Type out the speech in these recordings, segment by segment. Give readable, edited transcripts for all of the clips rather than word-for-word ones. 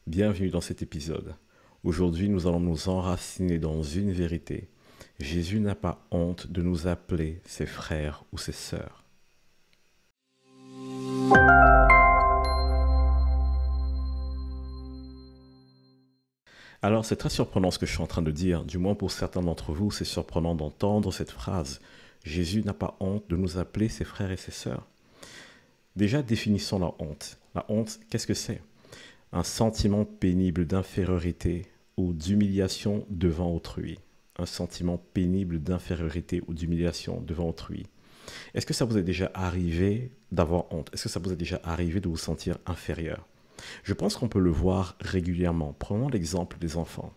Bienvenue dans cet épisode. Aujourd'hui, nous allons nous enraciner dans une vérité. Jésus n'a pas honte de nous appeler ses frères ou ses sœurs. Alors, c'est très surprenant ce que je suis en train de dire. Du moins pour certains d'entre vous, c'est surprenant d'entendre cette phrase. Jésus n'a pas honte de nous appeler ses frères et ses sœurs. Déjà, définissons la honte. La honte, qu'est-ce que c'est? Un sentiment pénible d'infériorité ou d'humiliation devant autrui. Un sentiment pénible d'infériorité ou d'humiliation devant autrui. Est-ce que ça vous est déjà arrivé d'avoir honte? Est-ce que ça vous est déjà arrivé de vous sentir inférieur? Je pense qu'on peut le voir régulièrement. Prenons l'exemple des enfants.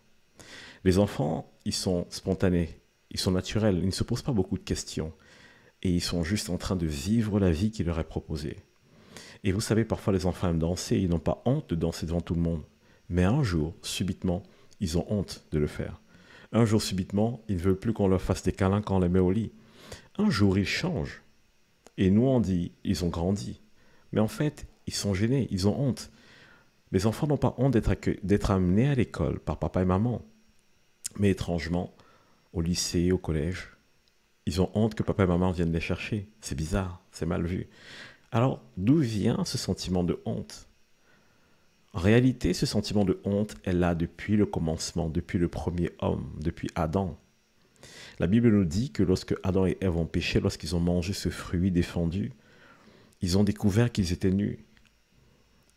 Les enfants, ils sont spontanés, ils sont naturels, ils ne se posent pas beaucoup de questions et ils sont juste en train de vivre la vie qui leur est proposée. Et vous savez, parfois les enfants aiment danser, ils n'ont pas honte de danser devant tout le monde. Mais un jour, subitement, ils ont honte de le faire. Un jour, subitement, ils ne veulent plus qu'on leur fasse des câlins quand on les met au lit. Un jour, ils changent. Et nous, on dit, ils ont grandi. Mais en fait, ils sont gênés, ils ont honte. Les enfants n'ont pas honte d'être amenés à l'école par papa et maman. Mais étrangement, au lycée, au collège, ils ont honte que papa et maman viennent les chercher. C'est bizarre, c'est mal vu. Alors, d'où vient ce sentiment de honte? En réalité, ce sentiment de honte est là depuis le commencement, depuis le premier homme, depuis Adam. La Bible nous dit que lorsque Adam et Ève ont péché, lorsqu'ils ont mangé ce fruit défendu, ils ont découvert qu'ils étaient nus.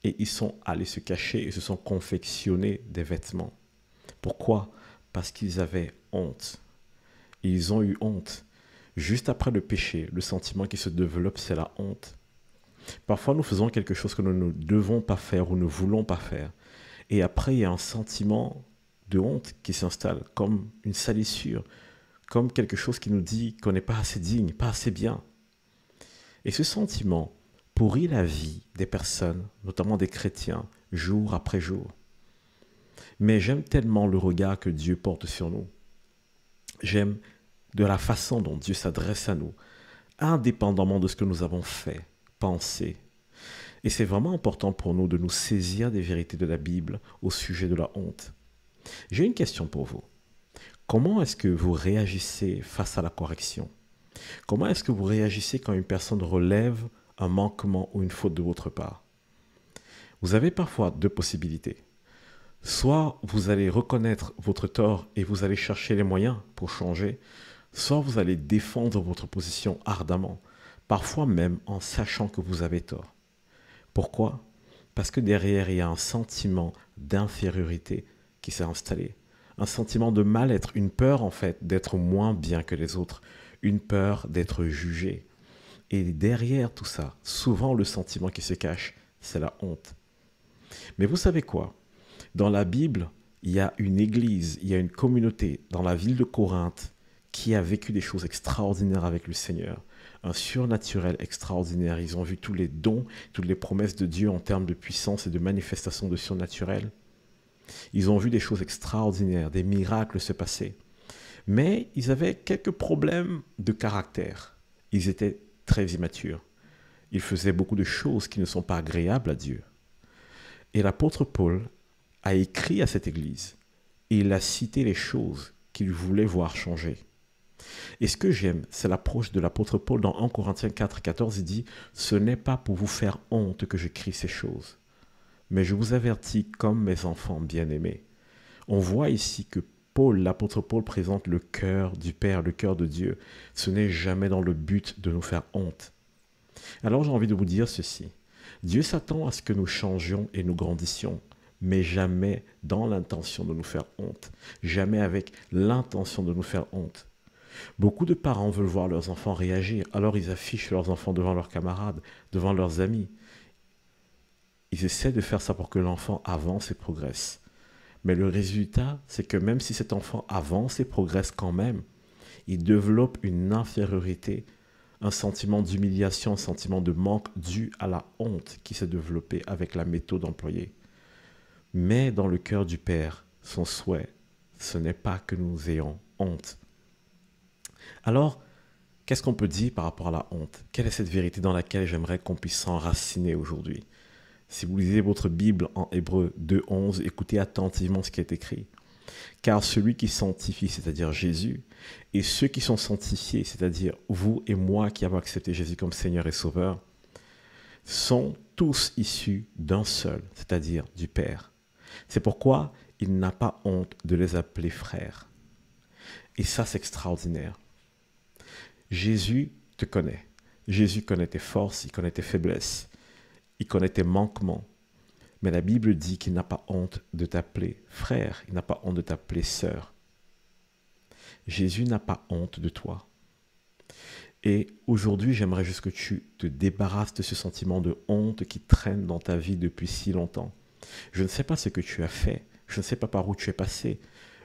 Et ils sont allés se cacher et se sont confectionnés des vêtements. Pourquoi? Parce qu'ils avaient honte. Ils ont eu honte. Juste après le péché, le sentiment qui se développe, c'est la honte. Parfois, nous faisons quelque chose que nous ne devons pas faire ou ne voulons pas faire. Et après, il y a un sentiment de honte qui s'installe, comme une salissure, comme quelque chose qui nous dit qu'on n'est pas assez digne, pas assez bien. Et ce sentiment pourrit la vie des personnes, notamment des chrétiens, jour après jour. Mais j'aime tellement le regard que Dieu porte sur nous. J'aime de la façon dont Dieu s'adresse à nous, indépendamment de ce que nous avons fait, pensé. Et c'est vraiment important pour nous de nous saisir des vérités de la Bible au sujet de la honte. J'ai une question pour vous. Comment est-ce que vous réagissez face à la correction? Comment est-ce que vous réagissez quand une personne relève un manquement ou une faute de votre part? Vous avez parfois deux possibilités. Soit vous allez reconnaître votre tort et vous allez chercher les moyens pour changer, soit vous allez défendre votre position ardemment, parfois même en sachant que vous avez tort. Pourquoi? Parce que derrière, il y a un sentiment d'infériorité qui s'est installé, un sentiment de mal-être, une peur en fait d'être moins bien que les autres, une peur d'être jugé. Et derrière tout ça, souvent le sentiment qui se cache, c'est la honte. Mais vous savez quoi? Dans la Bible, il y a une église, il y a une communauté dans la ville de Corinthe qui a vécu des choses extraordinaires avec le Seigneur. Un surnaturel extraordinaire. Ils ont vu tous les dons, toutes les promesses de Dieu en termes de puissance et de manifestation de surnaturel. Ils ont vu des choses extraordinaires, des miracles se passer. Mais ils avaient quelques problèmes de caractère. Ils étaient très immatures. Ils faisaient beaucoup de choses qui ne sont pas agréables à Dieu. Et l'apôtre Paul a écrit à cette église et il a cité les choses qu'il voulait voir changer. Et ce que j'aime, c'est l'approche de l'apôtre Paul dans 1 Corinthiens 4, 14. Il dit « Ce n'est pas pour vous faire honte que j'écris ces choses, mais je vous avertis comme mes enfants bien-aimés. » On voit ici que Paul, l'apôtre Paul, présente le cœur du Père, le cœur de Dieu. Ce n'est jamais dans le but de nous faire honte. Alors j'ai envie de vous dire ceci. Dieu s'attend à ce que nous changions et nous grandissions, mais jamais dans l'intention de nous faire honte, jamais avec l'intention de nous faire honte. Beaucoup de parents veulent voir leurs enfants réagir, alors ils affichent leurs enfants devant leurs camarades, devant leurs amis. Ils essaient de faire ça pour que l'enfant avance et progresse. Mais le résultat, c'est que même si cet enfant avance et progresse quand même, il développe une infériorité, un sentiment d'humiliation, un sentiment de manque dû à la honte qui s'est développée avec la méthode employée. Mais dans le cœur du Père, son souhait, ce n'est pas que nous ayons honte. Alors, qu'est-ce qu'on peut dire par rapport à la honte? Quelle est cette vérité dans laquelle j'aimerais qu'on puisse s'enraciner aujourd'hui? Si vous lisez votre Bible en Hébreux 2:11, écoutez attentivement ce qui est écrit. Car celui qui sanctifie, c'est-à-dire Jésus, et ceux qui sont sanctifiés, c'est-à-dire vous et moi qui avons accepté Jésus comme Seigneur et Sauveur, sont tous issus d'un seul, c'est-à-dire du Père. C'est pourquoi il n'a pas honte de les appeler frères. Et ça, c'est extraordinaire. Jésus te connaît. Jésus connaît tes forces, il connaît tes faiblesses, il connaît tes manquements. Mais la Bible dit qu'il n'a pas honte de t'appeler frère, il n'a pas honte de t'appeler sœur. Jésus n'a pas honte de toi. Et aujourd'hui, j'aimerais juste que tu te débarrasses de ce sentiment de honte qui traîne dans ta vie depuis si longtemps. Je ne sais pas ce que tu as fait, je ne sais pas par où tu es passé,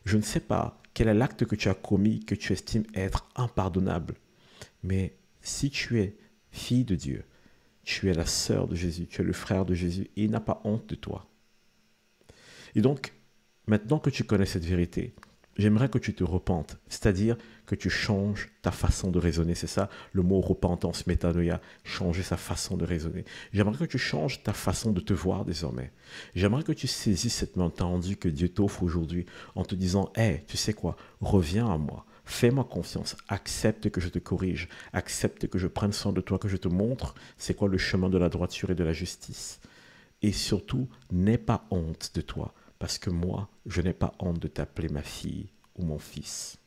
je ne sais pas quel est l'acte que tu as commis que tu estimes être impardonnable. Mais si tu es fille de Dieu, tu es la sœur de Jésus, tu es le frère de Jésus et il n'a pas honte de toi. Et donc, maintenant que tu connais cette vérité, j'aimerais que tu te repentes, c'est-à-dire que tu changes ta façon de raisonner. C'est ça le mot repentance, métanoïa, changer sa façon de raisonner. J'aimerais que tu changes ta façon de te voir désormais. J'aimerais que tu saisisses cette main tendue que Dieu t'offre aujourd'hui en te disant « Hey, tu sais quoi, reviens à moi. Fais-moi confiance, accepte que je te corrige, accepte que je prenne soin de toi, que je te montre c'est quoi le chemin de la droiture et de la justice. Et surtout, n'aie pas honte de toi. Parce que moi, je n'ai pas honte de t'appeler ma fille ou mon fils. »